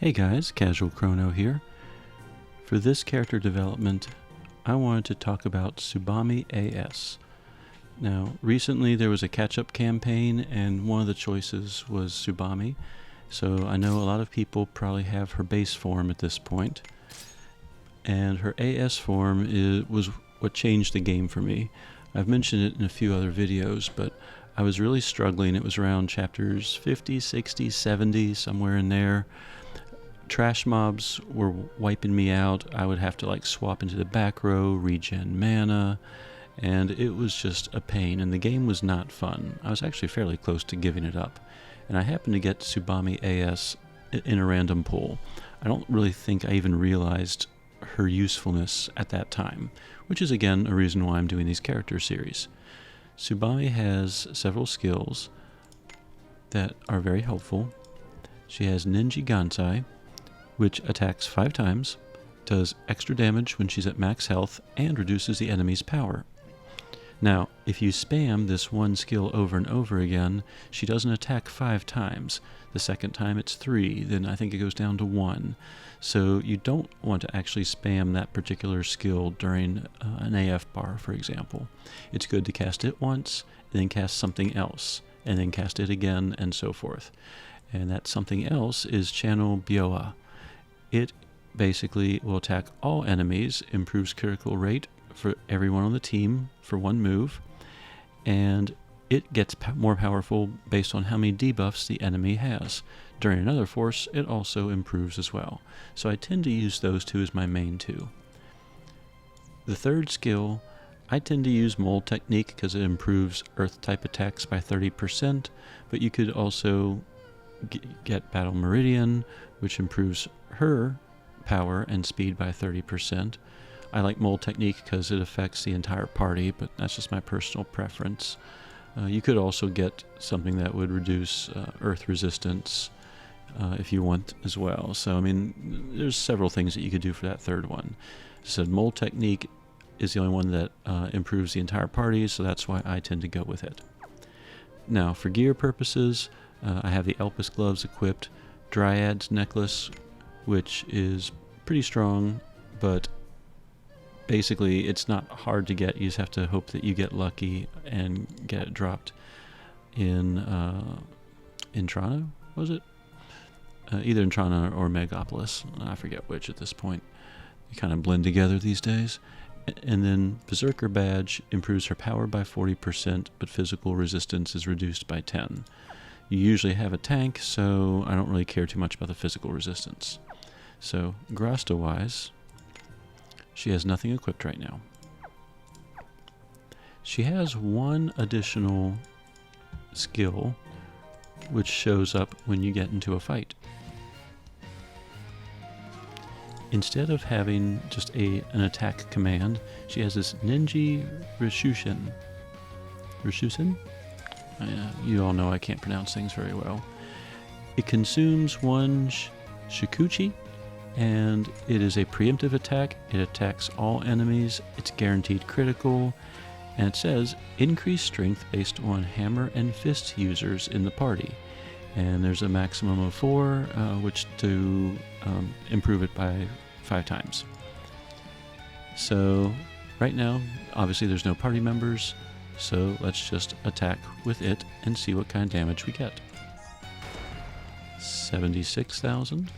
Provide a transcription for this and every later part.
Hey guys, Casual Crono here. For this character development, I wanted to talk about Tsubame AS. Now, recently there was a catch-up campaign and one of the choices was Tsubame, so I know a lot of people probably have her base form at this point, and her AS form was what changed the game for me. I've mentioned it in a few other videos, but I was really struggling. It was around chapters 50, 60, 70, somewhere in there. Trash mobs were wiping me out. I would have to swap into the back row, regen mana, and it was just a pain, and the game was not fun. I was actually fairly close to giving it up, and I happened to get Tsubame AS in a random pull. I don't really think I even realized her usefulness at that time, which is again a reason why I'm doing these character series. Tsubame has several skills that are very helpful. She has Ningi, which attacks 5 times, does extra damage when she's at max health, and reduces the enemy's power. Now, if you spam this one skill over and over again, she doesn't attack 5 times. The second time it's 3, then I think it goes down to 1. So you don't want to actually spam that particular skill during an AF bar, for example. It's good to cast it once, and then cast something else, and then cast it again, and so forth. And that something else is Channel Byoa. It basically will attack all enemies, improves critical rate for everyone on the team for 1 move, and it gets more powerful based on how many debuffs the enemy has. During another force, it also improves as well. So I tend to use those 2 as my main 2. The third skill, I tend to use Mold Technique because it improves Earth-type attacks by 30%, but you could also get Battle Meridian, which improves her power and speed by 30%. I like Mold Technique because it affects the entire party, but that's just my personal preference. You could also get something that would reduce Earth resistance if you want as well. So, I mean, there's several things that you could do for that third one. As I said, Mold Technique is the only one that improves the entire party, so that's why I tend to go with it. Now, for gear purposes, I have the Elpis gloves equipped, Dryad's necklace, which is pretty strong, but basically it's not hard to get. You just have to hope that you get lucky and get it dropped in Trono, was it? Either in Trono or Megapolis. I forget which at this point. They kind of blend together these days. And then Berserker Badge improves her power by 40%, but physical resistance is reduced by 10. You usually have a tank, so I don't really care too much about the physical resistance. So, grasta-wise, she has nothing equipped right now. She has one additional skill, which shows up when you get into a fight. Instead of having just an attack command, she has this Ningi Resshusen. Resshusen? You all know I can't pronounce things very well. It consumes 1 Shikuchi, and it is a preemptive attack. It attacks all enemies. It's guaranteed critical, and it says increase strength based on hammer and fist users in the party. And there's a maximum of 4, which to improve it by 5 times. So right now, obviously there's no party members, so let's just attack with it and see what kind of damage we get. 76,000,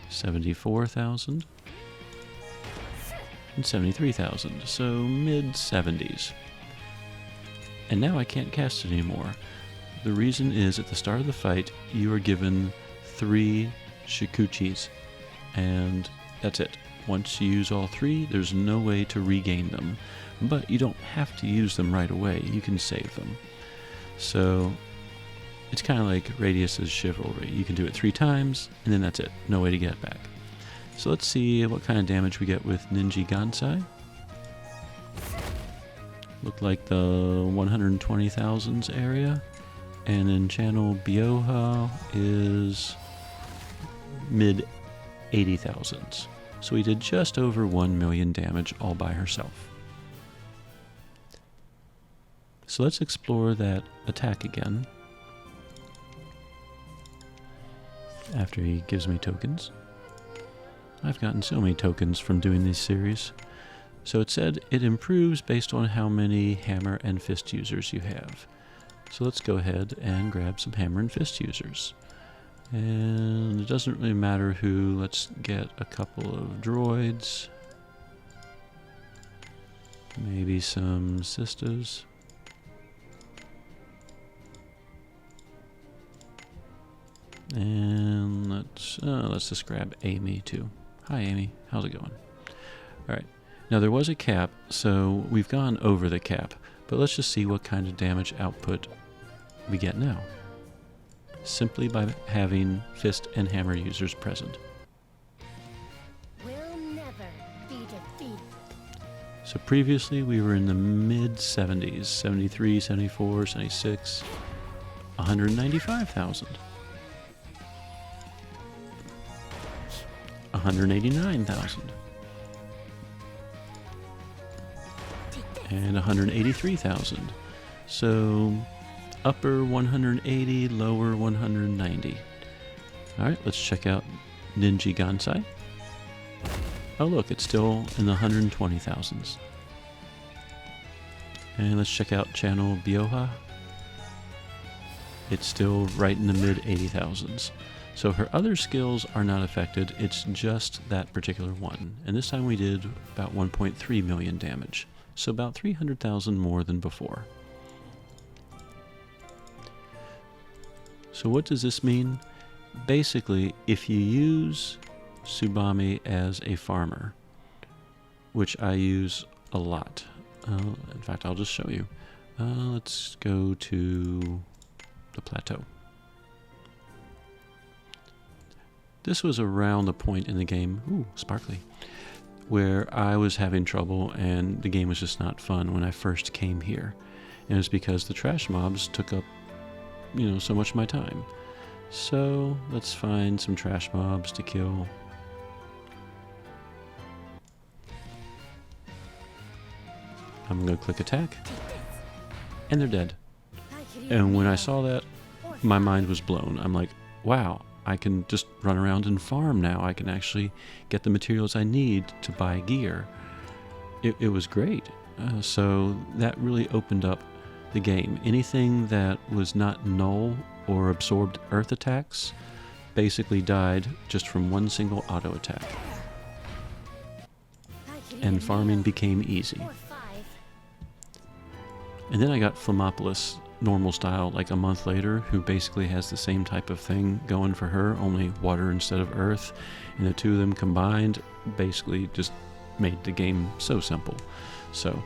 74,000, and 73,000, so mid-70s. And now I can't cast it anymore. The reason is at the start of the fight, you are given 3 Shikuchis, and that's it. Once you use all 3, there's no way to regain them. But you don't have to use them right away. You can save them. So it's kind of like Radius's Chivalry. You can do it 3 times, and then that's it. No way to get it back. So let's see what kind of damage we get with Ningi Gansai. Look like the 120,000s area. And then Channel Byoha is mid 80,000s. So we did just over 1 million damage all by herself. So let's explore that attack again. after he gives me tokens. I've gotten so many tokens from doing these series. So it said it improves based on how many hammer and fist users you have. So let's go ahead and grab some hammer and fist users. And it doesn't really matter who. Let's get a couple of droids. Maybe some sisters. And let's just grab Amy too. Hi Amy, how's it going? Alright, now there was a cap, so we've gone over the cap, but let's just see what kind of damage output we get now. Simply by having fist and hammer users present. Will never be defeated. So previously we were in the mid 70s, 73, 74, 76, 195,000. 189,000 and 183,000. So upper 180, lower 190. All right, let's check out Ningi Gansai. Oh look, it's still in the 120,000s. And let's check out Channel Bioha. It's still right in the mid 80,000s. So her other skills are not affected, it's just that particular one. And this time we did about 1.3 million damage. So about 300,000 more than before. So what does this mean? Basically, if you use Tsubame as a farmer, which I use a lot. In fact, I'll just show you. Let's go to the plateau. This was around the point in the game, ooh, sparkly, where I was having trouble and the game was just not fun when I first came here. And it's because the trash mobs took up, so much of my time. So let's find some trash mobs to kill. I'm going to click attack, and they're dead. And when I saw that, my mind was blown. I'm like, wow. I can just run around and farm now. I can actually get the materials I need to buy gear. It was great. So that really opened up the game. Anything that was not null or absorbed earth attacks basically died just from one single auto attack. And farming became easy. And then I got Flamopolis normal style like a month later, who basically has the same type of thing going for her, only water instead of earth, and the two of them combined basically just made the game so simple. So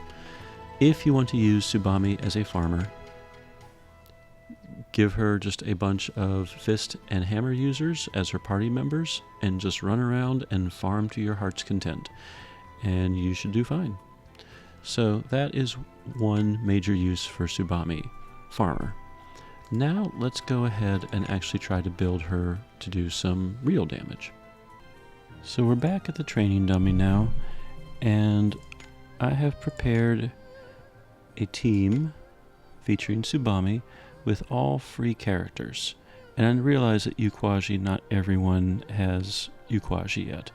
if you want to use Tsubame as a farmer, give her just a bunch of fist and hammer users as her party members and just run around and farm to your heart's content, and you should do fine. So that is one major use for Tsubame, farmer. Now let's go ahead and actually try to build her to do some real damage. So we're back at the training dummy now, and I have prepared a team featuring Tsubame with all free characters. And I realize that Ukwaji, not everyone has Ukwaji yet,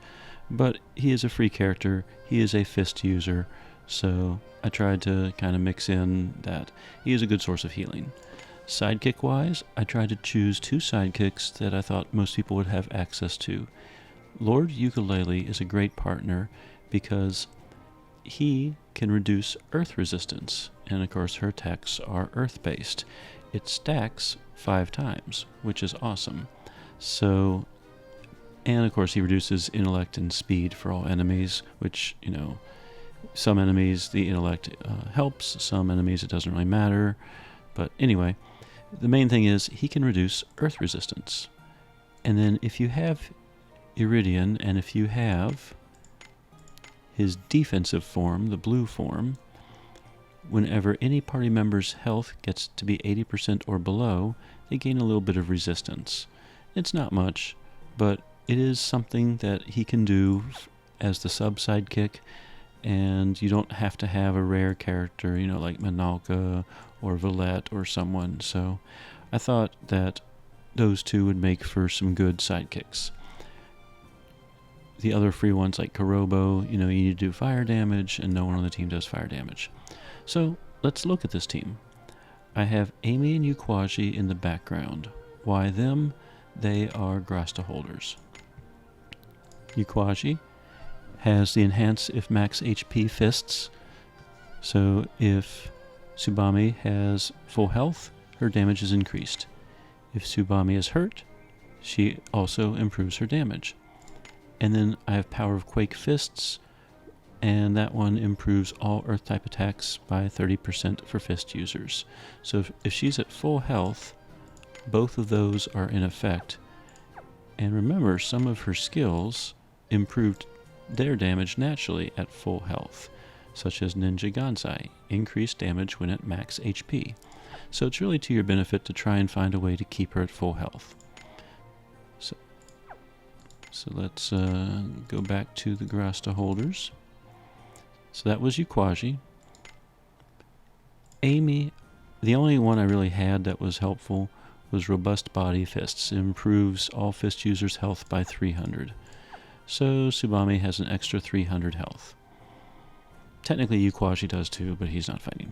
but he is a free character, he is a fist user, so I tried to kind of mix in that he is a good source of healing. Sidekick-wise, I tried to choose two sidekicks that I thought most people would have access to. Lord Ukulele is a great partner because he can reduce earth resistance, and of course her attacks are earth-based. It stacks 5 times, which is awesome. So, and of course he reduces intellect and speed for all enemies, which, some enemies the intellect helps, some enemies it doesn't really matter. But anyway, the main thing is he can reduce earth resistance. And then if you have Iridian, and if you have his defensive form, the blue form, whenever any party member's health gets to be 80% or below, they gain a little bit of resistance. It's not much, but it is something that he can do as the sub-sidekick, and you don't have to have a rare character, like Manalka or Valette or someone. So I thought that those two would make for some good sidekicks. The other free ones like Kurobo, you need to do fire damage, and no one on the team does fire damage. So let's look at this team. I have Amy and Ukwaji in the background. Why them? They are grasta holders. Ukwaji has the enhance if max HP fists. So if Tsubame has full health, her damage is increased. If Tsubame is hurt, she also improves her damage. And then I have Power of Quake Fists, and that one improves all Earth-type attacks by 30% for fist users. So if she's at full health, both of those are in effect. And remember, some of her skills improved their damage naturally at full health, such as Ninja Gansai, increased damage when at max HP. So it's really to your benefit to try and find a way to keep her at full health. So let's go back to the grasta holders. So that was Ukwaji. Amy, the only one I really had that was helpful was Robust Body Fists. It improves all fist users' health by 300. So Tsubame has an extra 300 health. Technically Ukwaji does too, but he's not fighting.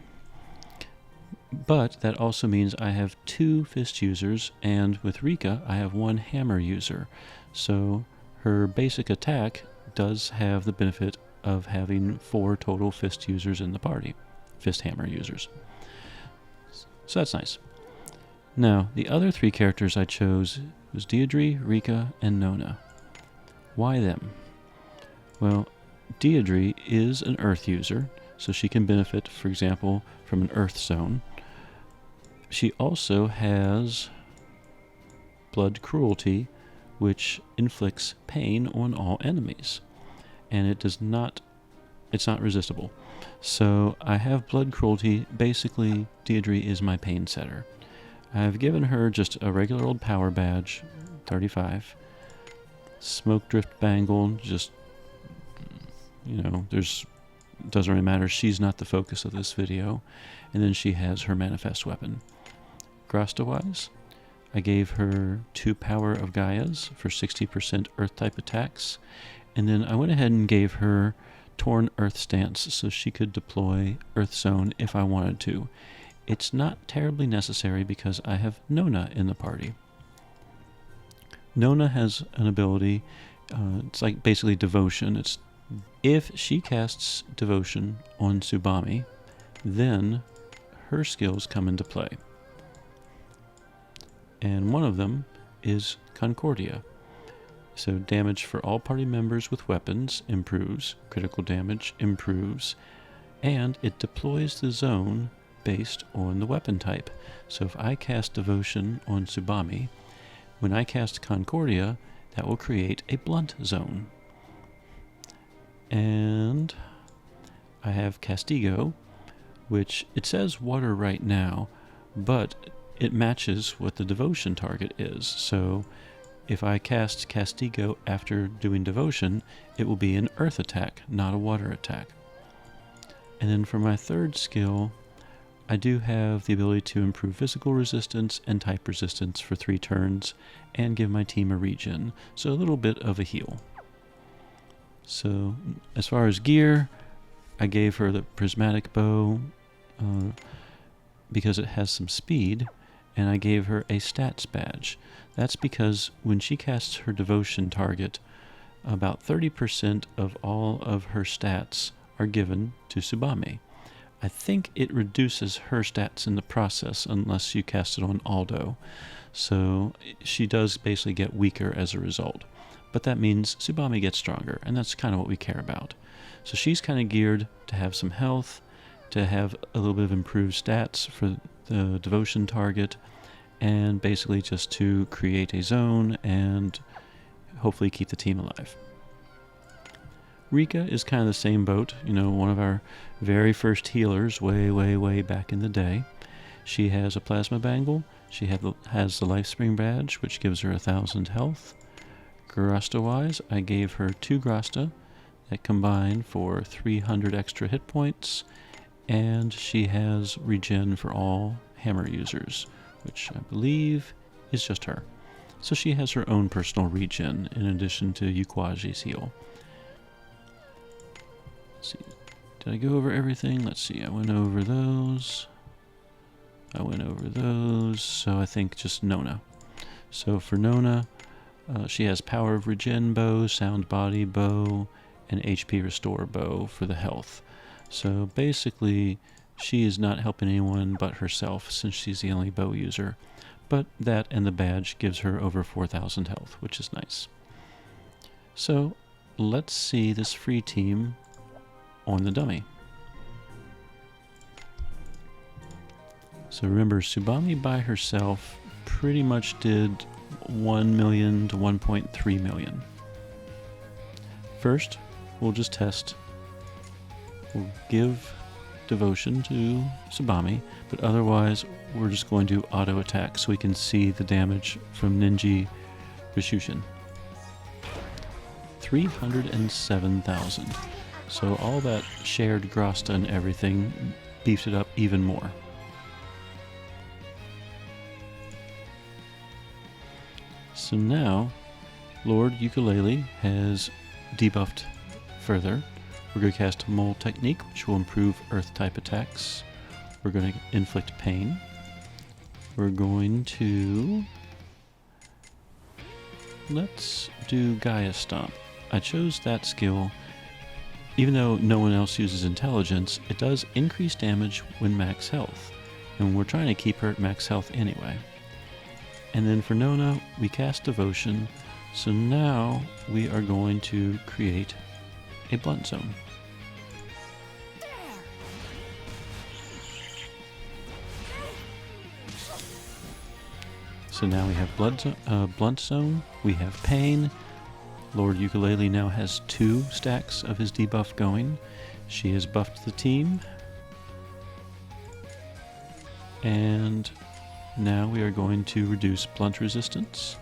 But that also means I have 2 fist users, and with Rika I have 1 hammer user. So her basic attack does have the benefit of having 4 total fist users in the party. Fist hammer users. So that's nice. Now, the other 3 characters I chose was Deirdre, Rika, and Nona. Why them? Well, Deirdre is an Earth user, so she can benefit, for example, from an Earth zone. She also has Blood Cruelty, which inflicts pain on all enemies. And it's not resistible. So I have Blood Cruelty. Basically, Deirdre is my pain setter. I've given her just a regular old power badge, 35. Smoke Drift Bangle, just, doesn't really matter. She's not the focus of this video. And then she has her manifest weapon. Grasta-wise, I gave her 2 Power of Gaias for 60% Earth-type attacks. And then I went ahead and gave her Torn Earth Stance so she could deploy Earth Zone if I wanted to. It's not terribly necessary because I have Nona in the party. Nona has an ability, it's like basically Devotion. If she casts Devotion on Tsubame, then her skills come into play. And one of them is Concordia. So damage for all party members with weapons improves, critical damage improves, and it deploys the zone based on the weapon type. So if I cast Devotion on Tsubame, when I cast Concordia, that will create a blunt zone. And I have Castigo, which it says water right now, but it matches what the Devotion target is. So if I cast Castigo after doing Devotion, it will be an earth attack, not a water attack. And then for my third skill, I do have the ability to improve physical resistance and type resistance for 3 turns, and give my team a regen, so a little bit of a heal. So as far as gear, I gave her the prismatic bow because it has some speed, and I gave her a stats badge. That's because when she casts her Devotion target, about 30% of all of her stats are given to Tsubame. I think it reduces her stats in the process unless you cast it on Aldo. So she does basically get weaker as a result. But that means Tsubame gets stronger, and that's kind of what we care about. So she's kind of geared to have some health, to have a little bit of improved stats for the Devotion target, and basically just to create a zone and hopefully keep the team alive. Rika is kind of the same boat, one of our very first healers way back in the day. She has a Plasma Bangle, she has the Life Spring Badge, which gives her 1,000 health. Grasta-wise, I gave her 2 Grasta that combine for 300 extra hit points, and she has regen for all hammer users, which I believe is just her. So she has her own personal regen in addition to Yukwaji's heal. Let's see. Did I go over everything? Let's see. I went over those. So I think just Nona. So for Nona, she has Power of Regen bow, Sound Body bow, and HP Restore bow for the health. So basically, she is not helping anyone but herself since she's the only bow user. But that and the badge gives her over 4,000 health, which is nice. So let's see this free team on the dummy. So remember, Tsubame by herself pretty much did 1 million to 1.3 million. First, we'll just test. We'll give devotion to Tsubame, but otherwise we're just going to auto attack so we can see the damage from Ningi Resshusen. 307,000. So all that shared grasta and everything beefed it up even more. So now, Lord Ukulele has debuffed further. We're going to cast Mole Technique, which will improve Earth-type attacks. We're going to inflict pain. We're going to... let's do Gaia Stomp. I chose that skill. Even though no one else uses intelligence, it does increase damage when max health. And we're trying to keep her at max health anyway. And then for Nona, we cast Devotion. So now we are going to create a Blunt Zone. So now we have Blunt Zone, we have Pain. Lord Ukulele now has 2 stacks of his debuff going. She has buffed the team. And now we are going to reduce blunt resistance.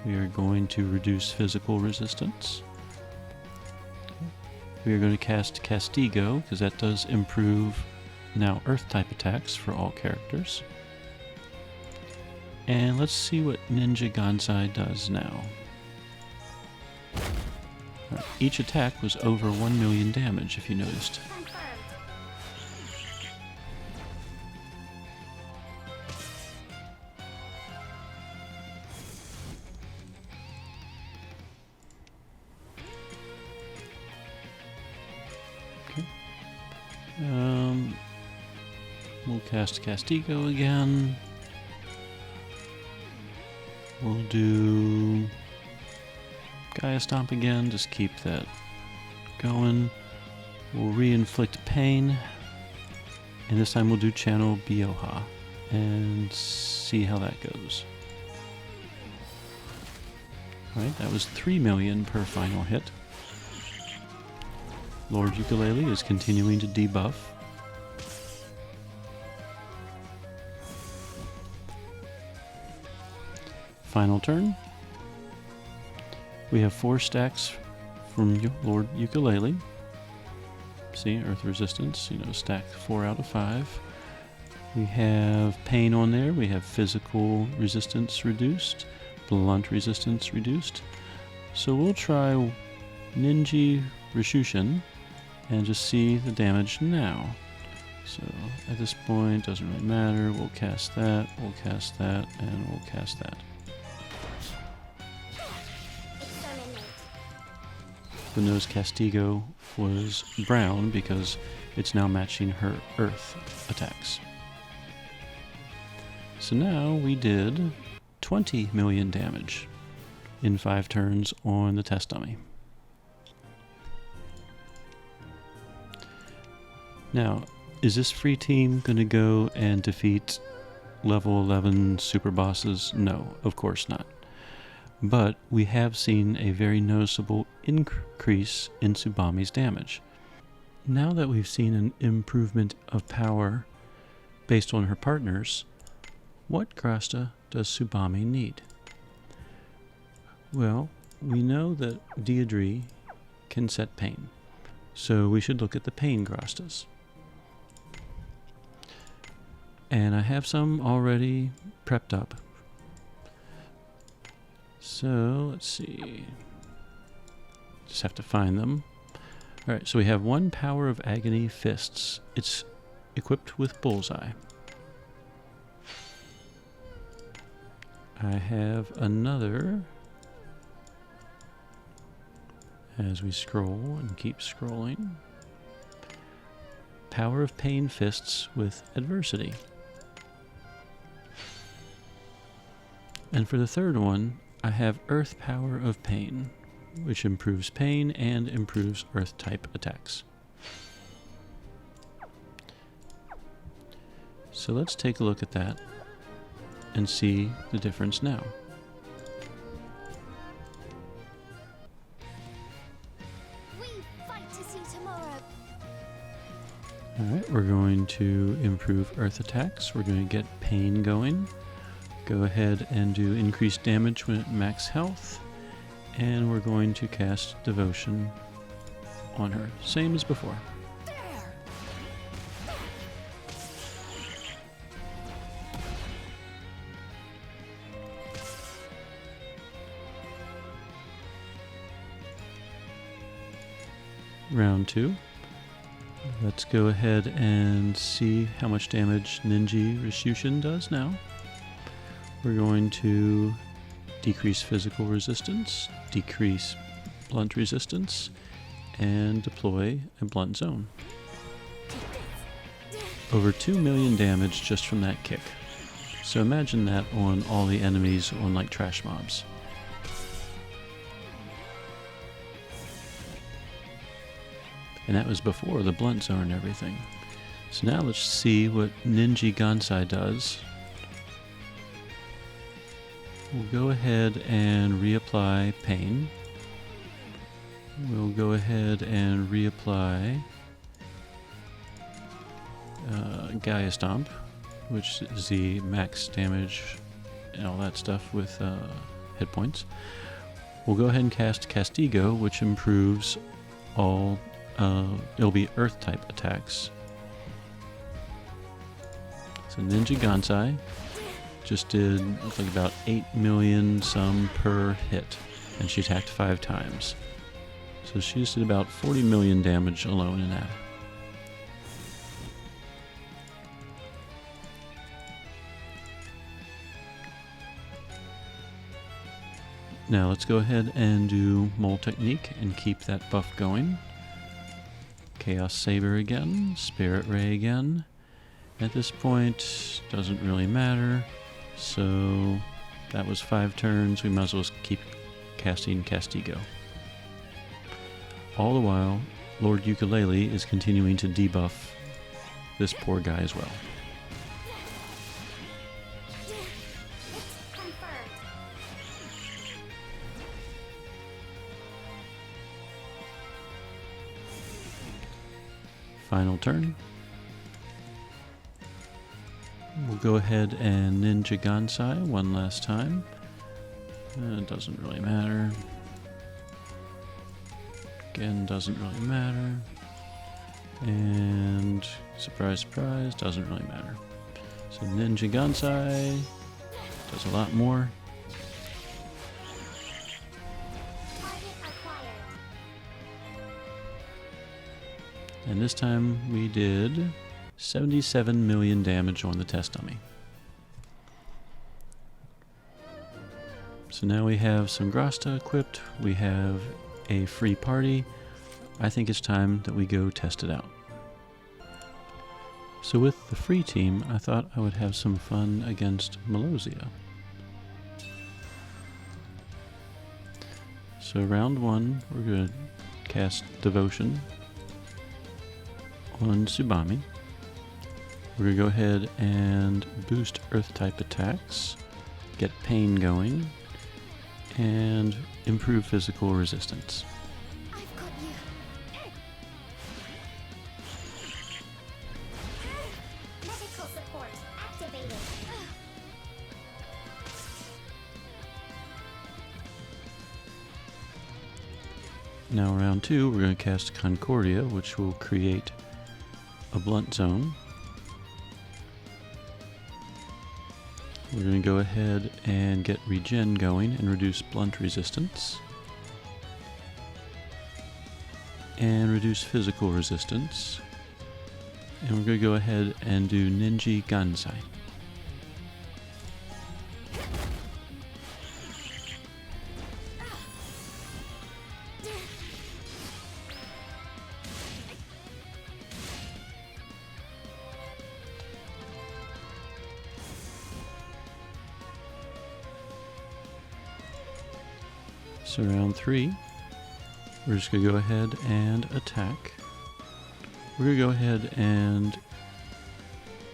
We are going to reduce physical resistance. We are going to cast Castigo, because that does improve now Earth-type attacks for all characters. And let's see what Ninja Gansai does now. Each attack was over 1 million damage, if you noticed. Okay. We'll cast Castigo again. We'll do Gaia Stomp again, just keep that going. We'll re-inflict pain, and this time we'll do Channel Bioha and see how that goes. Alright, that was 3 million per final hit. Lord Ukulele is continuing to debuff. Final turn. We have 4 stacks from Lord Ukulele. See, Earth Resistance, stack 4 out of 5. We have Pain on there. We have Physical Resistance reduced, Blunt Resistance reduced. So we'll try Ningi Resshusen and just see the damage now. So at this point, doesn't really matter. We'll cast that, and we'll cast that. The nose Castigo was brown because it's now matching her Earth attacks. So now we did 20 million damage in 5 turns on the test dummy. Now, is this free team going to go and defeat level 11 super bosses? No, of course not. But we have seen a very noticeable increase in Tsubame's damage. Now that we've seen an improvement of power based on her partners, what grasta does Tsubame need? Well, we know that Deirdre can set pain, so we should look at the pain grastas. And I have some already prepped up. So, let's see. Just have to find them. Alright, so we have one Power of Agony Fists. It's equipped with Bullseye. I have another. As we scroll and keep scrolling. Power of Pain Fists with Adversity. And for the third one, I have Earth Power of Pain, which improves pain and improves Earth type attacks. So let's take a look at that and see the difference now. We fight to see tomorrow. Alright, we're going to improve Earth attacks. We're going to get pain going. Go ahead and do increased damage when at max health. And we're going to cast Devotion on her. Same as before. Round 2. Let's go ahead and see how much damage Ningi Resshusen does now. We're going to decrease physical resistance, decrease blunt resistance, and deploy a blunt zone. Over 2 million damage just from that kick. So imagine that on all the enemies on like trash mobs. And that was before the blunt zone and everything. So now let's see what Ningi Gansai does. We'll go ahead and reapply pain. We'll go ahead and reapply Gaia Stomp, which is the max damage and all that stuff with hit points. We'll go ahead and cast Castigo, which improves all it'll be Earth type attacks. So Ningi Gansai just did like about 8 million some per hit, and she attacked 5 times. So she just did about 40 million damage alone in that. Now let's go ahead and do Mole Technique and keep that buff going. Chaos Saber again, Spirit Ray again. At this point, doesn't really matter. So that was 5 turns. We might as well keep casting Castigo. All the while, Lord Ukulele is continuing to debuff this poor guy as well. Final turn. We'll go ahead and Ningi Gansai one last time. It doesn't really matter. Again, doesn't really matter. And surprise, surprise, doesn't really matter. So Ningi Gansai does a lot more. And this time we did 77 million damage on the test dummy. So now we have some grasta equipped, we have a free party. I think it's time that we go test it out. So with the free team, I thought I would have some fun against Melozia. So round 1, we're going to cast Devotion on Tsubame. We're going to go ahead and boost Earth type attacks, get pain going, and improve physical resistance. I've got you. Medical support activated. Now round 2, we're going to cast Concordia, which will create a blunt zone. We're going to go ahead and get regen going and reduce blunt resistance. And reduce physical resistance. And we're going to go ahead and do Ningi Gansai. So round 3, we're just going to go ahead and attack. We're going to go ahead and,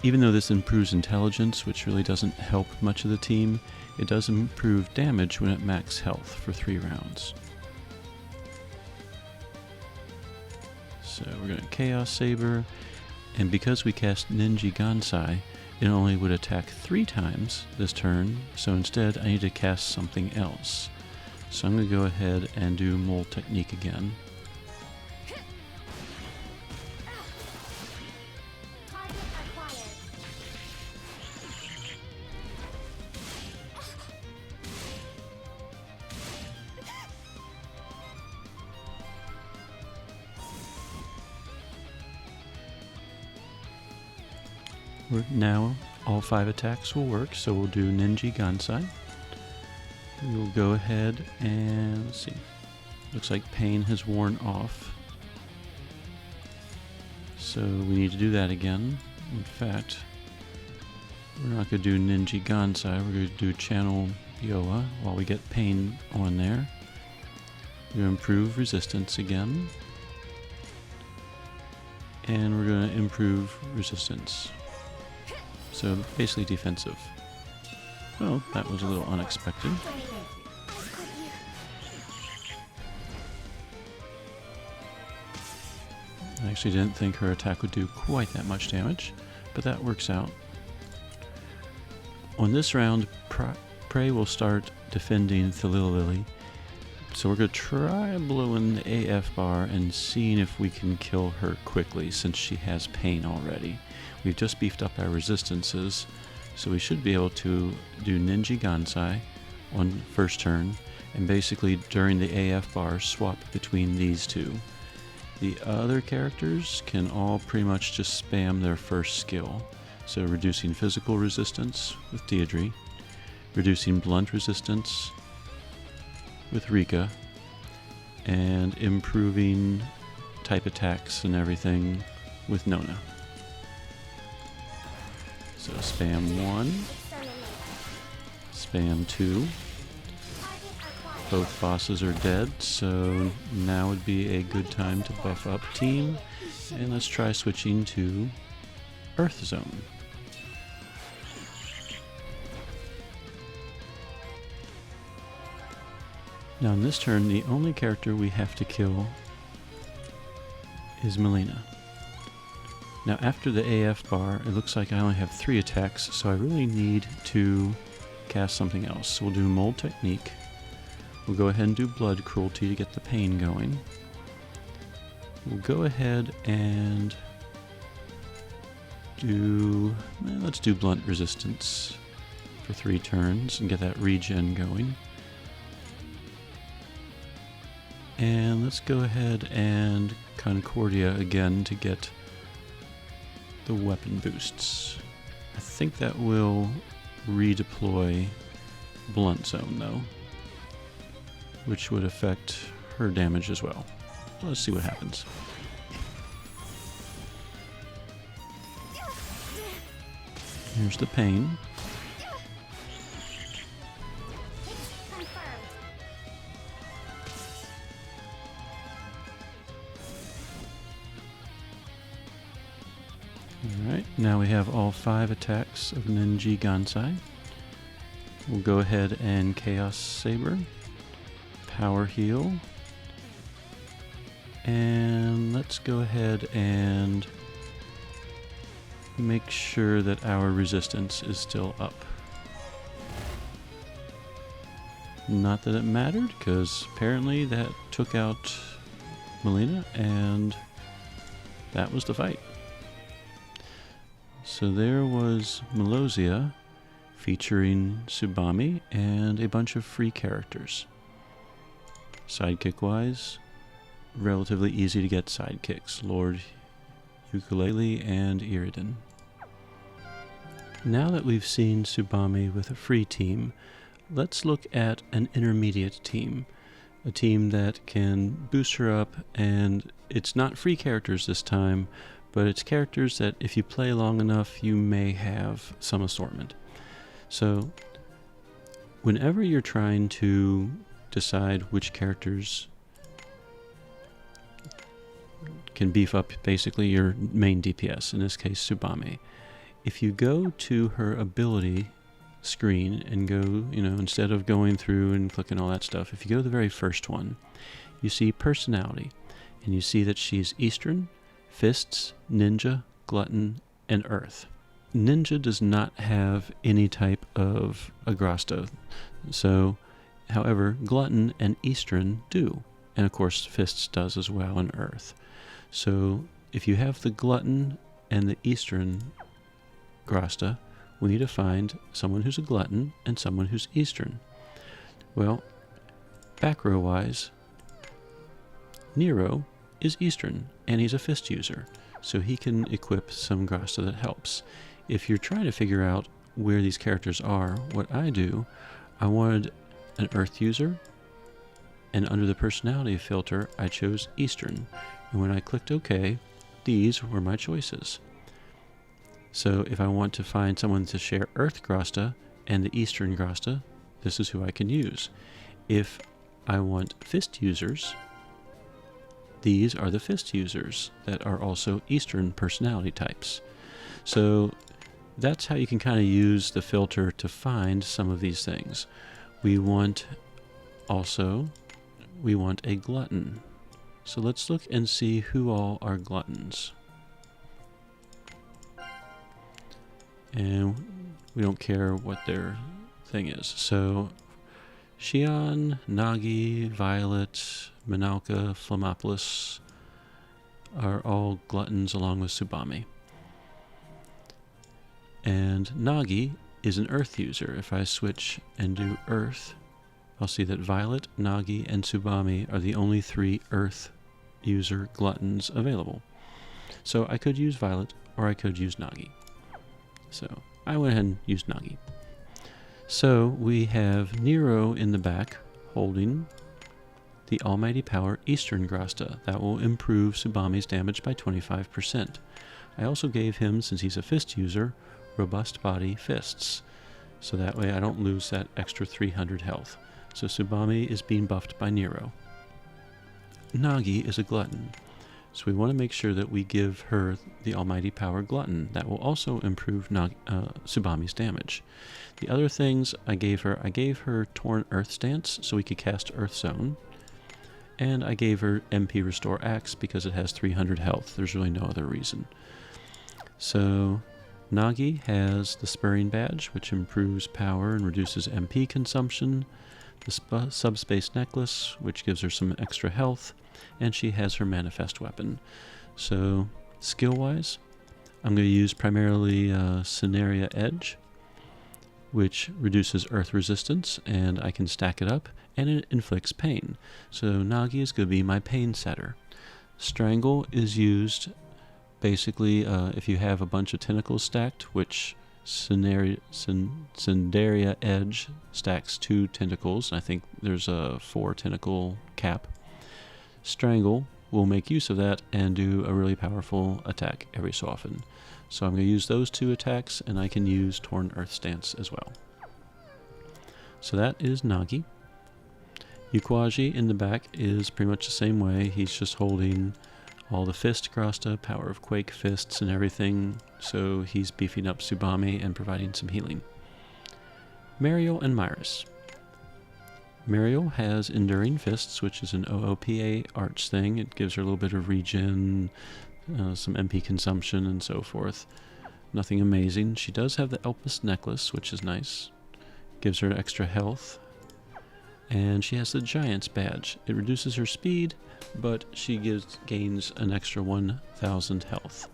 even though this improves intelligence, which really doesn't help much of the team, it does improve damage when at max health for 3 rounds. So we're going to Chaos Saber, and because we cast Ningi Gansai, it only would attack 3 times this turn, so instead I need to cast something else. So I'm going to go ahead and do Mole Technique again. Now all 5 attacks will work, so we'll do Ningi Gansai. We'll go ahead and let's see. Looks like pain has worn off. So we need to do that again. In fact, we're not going to do Ningi Gansai, we're going to do Channel Yoa while we get pain on there. We're going to improve resistance again. And we're going to improve resistance. So basically defensive. Oh, that was a little unexpected. I actually didn't think her attack would do quite that much damage, but that works out. On this round, Prey will start defending Thalilili, so we're going to try blowing the AF bar and seeing if we can kill her quickly since she has pain already. We've just beefed up our resistances, so we should be able to do Ningi Gansai on first turn, and basically during the AF bar swap between these two. The other characters can all pretty much just spam their first skill, so reducing physical resistance with Deirdre, reducing blunt resistance with Rika, and improving type attacks and everything with Nona. So spam 1, spam 2. Both bosses are dead, so now would be a good time to buff up team. And let's try switching to Earth Zone. Now in this turn, the only character we have to kill is Melina. Now after the AF bar, it looks like I only have 3 attacks, so I really need to cast something else. So we'll do Mold Technique. We'll go ahead and do Blood Cruelty to get the pain going. We'll go ahead and do, let's do Blunt Resistance for 3 turns and get that regen going. And let's go ahead and Concordia again to get the weapon boosts. I think that will redeploy Blunt Zone though, which would affect her damage as well. Let's see what happens. Here's the pain. Alright, now we have all 5 attacks of Ningi Gansai. We'll go ahead and Chaos Saber. Power heal, and let's go ahead and make sure that our resistance is still up. Not that it mattered, because apparently that took out Melina, and that was the fight. So there was Melozia featuring Tsubame and a bunch of free characters. Sidekick-wise, relatively easy to get sidekicks, Lord Ukulele and Iridan. Now that we've seen Tsubame with a free team, let's look at an intermediate team. A team that can boost her up, and it's not free characters this time, but it's characters that if you play long enough, you may have some assortment. So, whenever you're trying to decide which characters can beef up basically your main DPS, in this case Tsubame, if you go to her ability screen and go, instead of going through and clicking all that stuff, if you go to the very first one, you see personality, and you see that she's Eastern, Fists, Ninja, Glutton, and Earth. Ninja does not have any type of a grasta, so, however, Glutton and Eastern do, and of course Fists does as well, and Earth. So, if you have the Glutton and the Eastern grasta, we need to find someone who's a Glutton and someone who's Eastern. Well, back row wise, Nero is Eastern, and he's a Fist user, so he can equip some grasta that helps. If you're trying to figure out where these characters are, what I do, I wanted an Earth user, and under the personality filter, I chose Eastern, and when I clicked OK, these were my choices. So if I want to find someone to share Earth grasta and the Eastern grasta, this is who I can use. If I want Fist users, these are the Fist users that are also Eastern personality types. So that's how you can kind of use the filter to find some of these things. We want a Glutton. So let's look and see who all are Gluttons. And we don't care what their thing is. So Shion, Nagi, Violet, Minalka, Flammopolis are all Gluttons along with Tsubame. And Nagi is an Earth user. If I switch and do Earth, I'll see that Violet, Nagi, and Tsubame are the only 3 Earth user Gluttons available. So I could use Violet or I could use Nagi. So I went ahead and used Nagi. So we have Nero in the back holding the Almighty Power Eastern Grasta. That will improve Tsubame's damage by 25%. I also gave him, since he's a Fist user, Robust Body Fists. So that way I don't lose that extra 300 health. So Tsubame is being buffed by Nero. Nagi is a Glutton. So we want to make sure that we give her the Almighty Power Glutton. That will also improve Tsubame's damage. The other things I gave her Torn Earth Stance, so we could cast Earth Zone. And I gave her MP Restore Axe because it has 300 health. There's really no other reason. So Nagi has the Spurring Badge, which improves power and reduces MP consumption. The Subspace Necklace, which gives her some extra health. And she has her Manifest Weapon. So, skill-wise, I'm going to use primarily Scenaria Edge, which reduces Earth Resistance, and I can stack it up, and it inflicts pain. So Nagi is going to be my pain setter. Strangle is used basically if you have a bunch of tentacles stacked, which Scenaria Edge stacks 2 tentacles. I think there's a 4 tentacle cap. Strangle will make use of that and do a really powerful attack every so often. So I'm going to use those 2 attacks, and I can use Torn Earth Stance as well. So that is Nagi. Ukwaji in the back is pretty much the same way. He's just holding all the Fist Grasta, Power of Quake Fists, and everything. So he's beefing up Tsubame and providing some healing. Mariel and Myris. Mariel has Enduring Fists, which is an OOPA arch thing. It gives her a little bit of regen, some MP consumption, and so forth. Nothing amazing. She does have the Elpis Necklace, which is nice. Gives her extra health. And she has the Giant's Badge. It reduces her speed, but she gains an extra 1,000 health.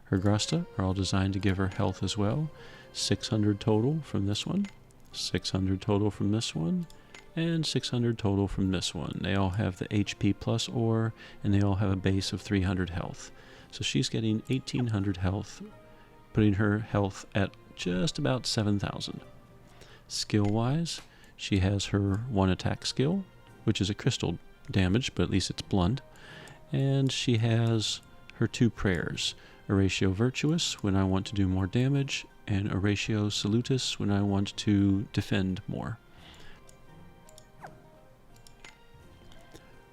Her Grasta are all designed to give her health as well. 600 total from this one, 600 total from this one, and 600 total from this one. They all have the HP plus ore, and they all have a base of 300 health. So she's getting 1800 health, putting her health at just about 7,000. Skill-wise, she has her one attack skill, which is a crystal damage, but at least it's blunt. And she has her two prayers, Oratio Virtuous when I want to do more damage, and Oratio Salutis when I want to defend more.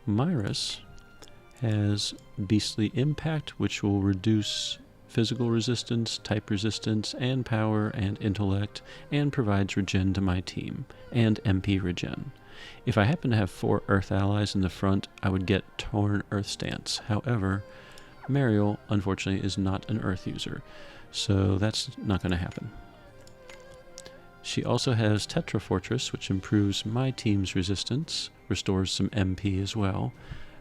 Myris has Beastly Impact, which will reduce physical resistance, type resistance, and power and intellect, and provides regen to my team, and MP regen. If I happen to have 4 Earth allies in the front, I would get Torn Earth Stance. However, Mariel, unfortunately, is not an Earth user, so that's not going to happen. She also has Tetra Fortress, which improves my team's resistance, restores some MP as well.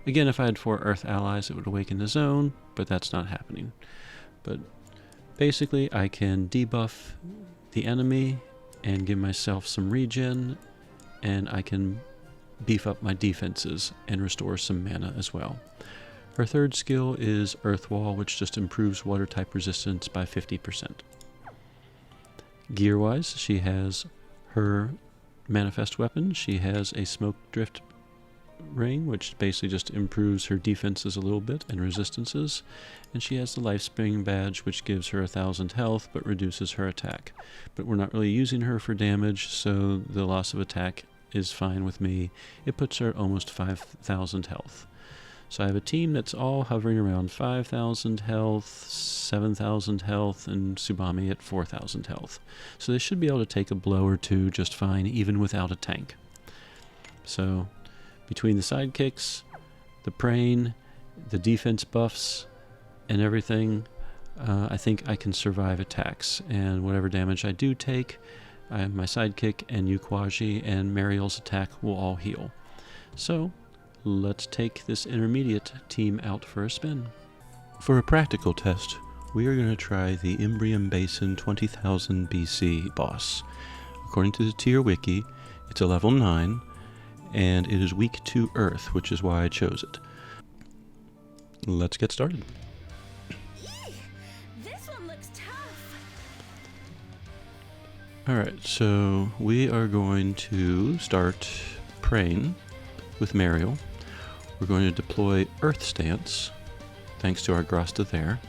Again, if I had 4 Earth allies, it would awaken the zone, but that's not happening. But basically, I can debuff the enemy and give myself some regen, and I can beef up my defenses and restore some mana as well. Her third skill is Earth Wall, which just improves water type resistance by 50%. Gear-wise, she has her manifest weapon. She has a Smoke Drift ring, which basically just improves her defenses a little bit and resistances. And she has the Lifespring badge, which gives her 1,000 health but reduces her attack. But we're not really using her for damage, so the loss of attack is fine with me. It puts her at almost 5,000 health. So I have a team that's all hovering around 5,000 health, 7,000 health, and Tsubame at 4,000 health. So they should be able to take a blow or two just fine, even without a tank. So between the sidekicks, the praying, the defense buffs, and everything, I think I can survive attacks. And whatever damage I do take, my sidekick and Ukwaji and Mariel's attack will all heal. So let's take this intermediate team out for a spin. For a practical test, we are going to try the Imbrium Basin 20,000 BC boss. According to the tier wiki, it's a level 9, and it is weak to Earth, which is why I chose it. Let's get started. This one looks tough. Alright, so we are going to start praying with Mariel. We're going to deploy Earth Stance, thanks to our grasta there.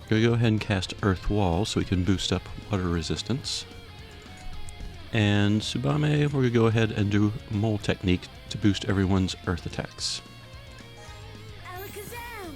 We're going to go ahead and cast Earth Wall so we can boost up water resistance. And Tsubame, we're going to go ahead and do Mole Technique to boost everyone's Earth attacks. Alakazam!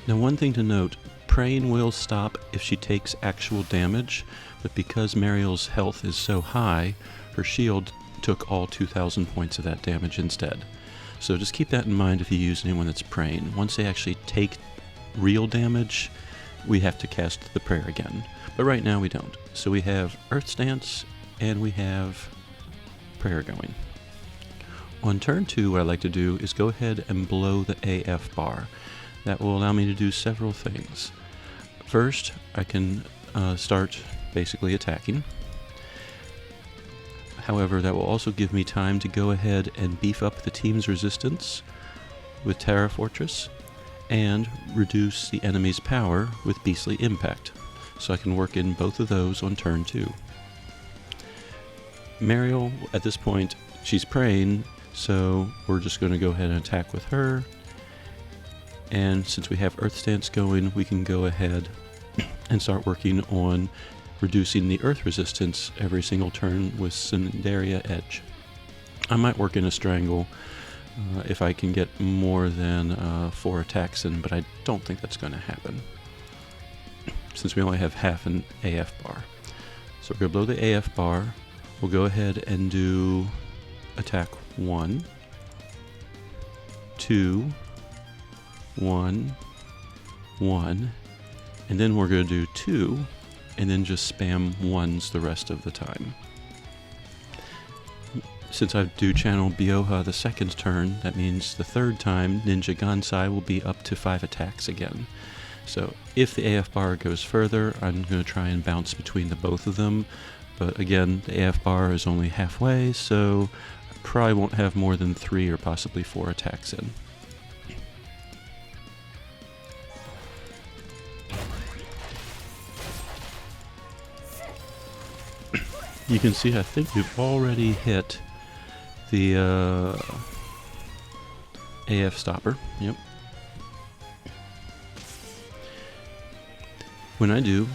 Now, one thing to note, praying will stop if she takes actual damage, but because Mariel's health is so high, her shield took all 2,000 points of that damage instead. So just keep that in mind if you use anyone that's praying. Once they actually take real damage, we have to cast the prayer again. But right now we don't. So we have Earth Stance and we have prayer going. On turn 2, what I like to do is go ahead and blow the AF bar. That will allow me to do several things. First, I can start basically attacking. However, that will also give me time to go ahead and beef up the team's resistance with Terra Fortress and reduce the enemy's power with Beastly Impact. So I can work in both of those on turn 2. Mariel, at this point, she's praying, so we're just going to go ahead and attack with her. And since we have Earth Stance going, we can go ahead and start working on reducing the earth resistance every single turn with Cinderia Edge. I might work in a Strangle if I can get more than 4 attacks in, but I don't think that's going to happen since we only have half an AF bar. So we're going to blow the AF bar. We'll go ahead and do attack 1, 2, 1, 1, and then we're going to do 2, and then just spam 1s the rest of the time. Since I do channel Byoha the second turn, that means the third time Ninja Gansai will be up to 5 attacks again. So if the AF bar goes further, I'm going to try and bounce between the both of them. But again, the AF bar is only halfway, so I probably won't have more than 3 or possibly 4 attacks in. You can see I think we've already hit the AF stopper. Yep. When I do,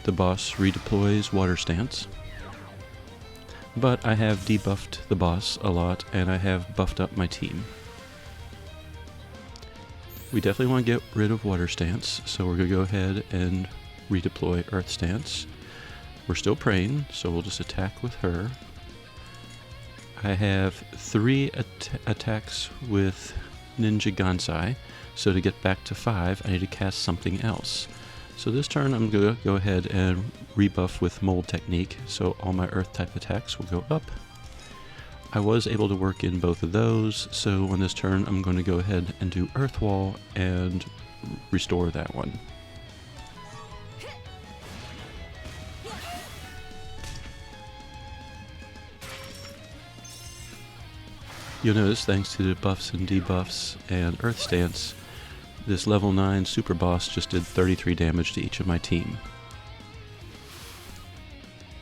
the boss redeploys water stance. But I have debuffed the boss a lot, and I have buffed up my team. We definitely want to get rid of water stance, so we're going to go ahead and redeploy earth stance. We're still praying, so we'll just attack with her. I have 3 attacks with Ninja Gansai, so to get back to 5, I need to cast something else. So this turn I'm going to go ahead and rebuff with Mold Technique, so all my earth type attacks will go up. I was able to work in both of those, so on this turn I'm going to go ahead and do Earth Wall and restore that one. You'll notice, thanks to the buffs and debuffs and Earth Stance, this level 9 super boss just did 33 damage to each of my team.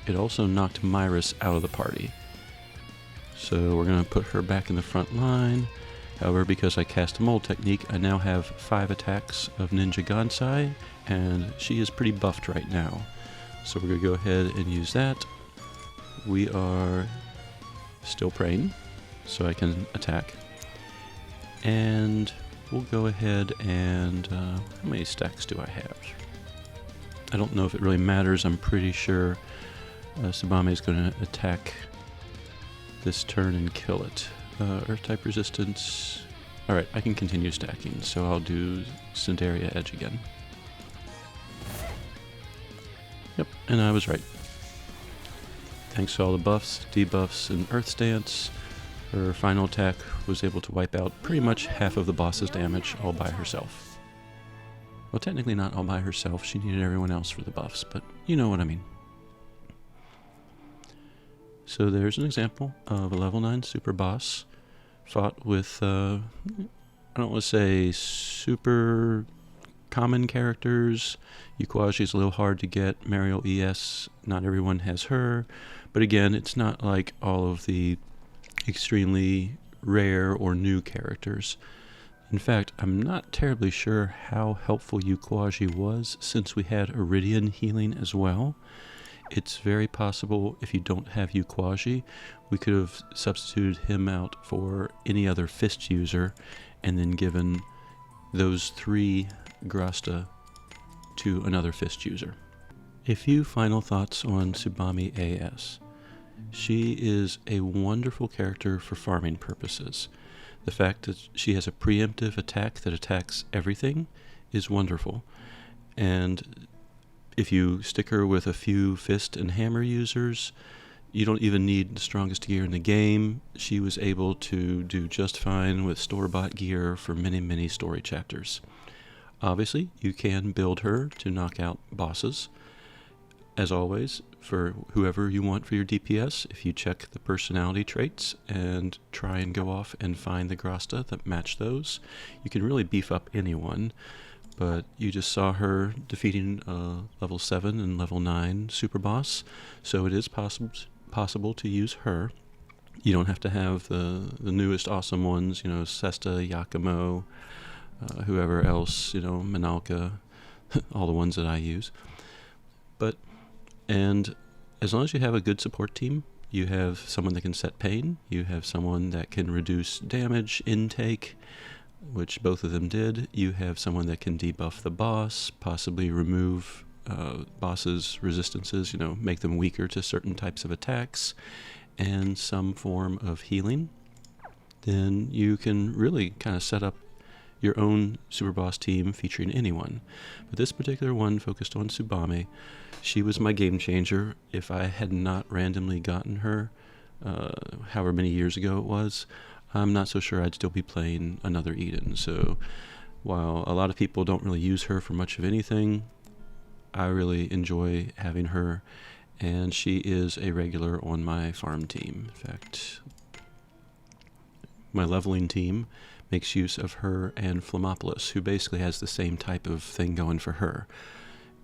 It also knocked Myris out of the party. So we're going to put her back in the front line. However, because I cast a Mold Technique, I now have 5 attacks of Ninja Gansai, and she is pretty buffed right now. So we're going to go ahead and use that. We are still praying, so I can attack. And we'll go ahead and... how many stacks do I have? I don't know if it really matters. I'm pretty sure Tsubame is going to attack this turn and kill it. Earth type resistance. Alright, I can continue stacking, so I'll do Cinderia Edge again. Yep, and I was right. Thanks to all the buffs, debuffs, and Earth Stance, her final attack was able to wipe out pretty much half of the boss's damage all by herself. Well, technically not all by herself, she needed everyone else for the buffs, but you know what I mean. So there's an example of a level 9 super boss fought with, I don't want to say super common characters. Yuquaji's a little hard to get. Mario ES, not everyone has her. But again, it's not like all of the extremely rare or new characters. In fact, I'm not terribly sure how helpful Yuquaji was, since we had Iridian healing as well. It's very possible if you don't have Yuquaji, we could have substituted him out for any other fist user and then given those 3 grasta to another fist user. A few final thoughts on Tsubame AS. She is a wonderful character for farming purposes. The fact that she has a preemptive attack that attacks everything is wonderful. And if you stick her with a few fist and hammer users, you don't even need the strongest gear in the game. She was able to do just fine with store-bought gear for many, many story chapters. Obviously, you can build her to knock out bosses. As always, for whoever you want for your DPS, if you check the personality traits and try and go off and find the grasta that match those, you can really beef up anyone. But you just saw her defeating level 7 and level 9 super boss, so it is possible to use her. You don't have to have the newest awesome ones, you know, Sesta, Yakumo, whoever else, you know, Minalka, all the ones that I use. And as long as you have a good support team, you have someone that can set pain, you have someone that can reduce damage intake, which both of them did. You have someone that can debuff the boss, possibly remove boss's resistances, you know, make them weaker to certain types of attacks, and some form of healing. Then you can really kind of set up your own super boss team featuring anyone. But this particular one focused on Tsubame. She was my game changer. If I had not randomly gotten her, however many years ago it was, I'm not so sure I'd still be playing another Eden. So while a lot of people don't really use her for much of anything, I really enjoy having her, and she is a regular on my farm team. In fact, my leveling team makes use of her and Flammopolis, who basically has the same type of thing going for her.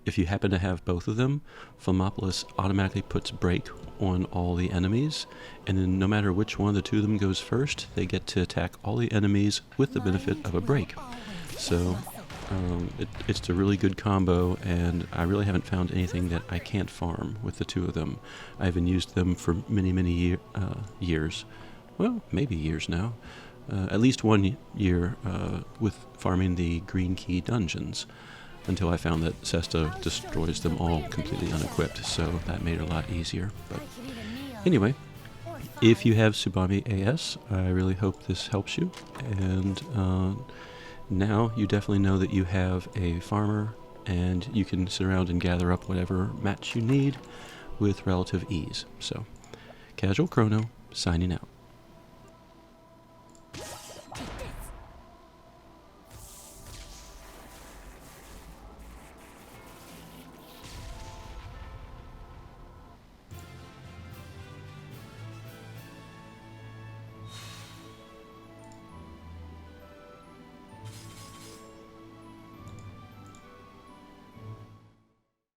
If you happen to have both of them, Flammopolis automatically puts break on all the enemies, and then no matter which one of the two of them goes first, they get to attack all the enemies with the benefit of a break. So it's a really good combo, and I really haven't found anything that I can't farm with the two of them. I haven't used them for many years. Well, maybe years now. At least 1 year with farming the Green Key dungeons, until I found that Sesta destroys them all completely unequipped, so that made it a lot easier. But anyway, if you have Tsubame AS, I really hope this helps you, and now you definitely know that you have a farmer, and you can sit around and gather up whatever mats you need with relative ease. So, Casual Crono, signing out.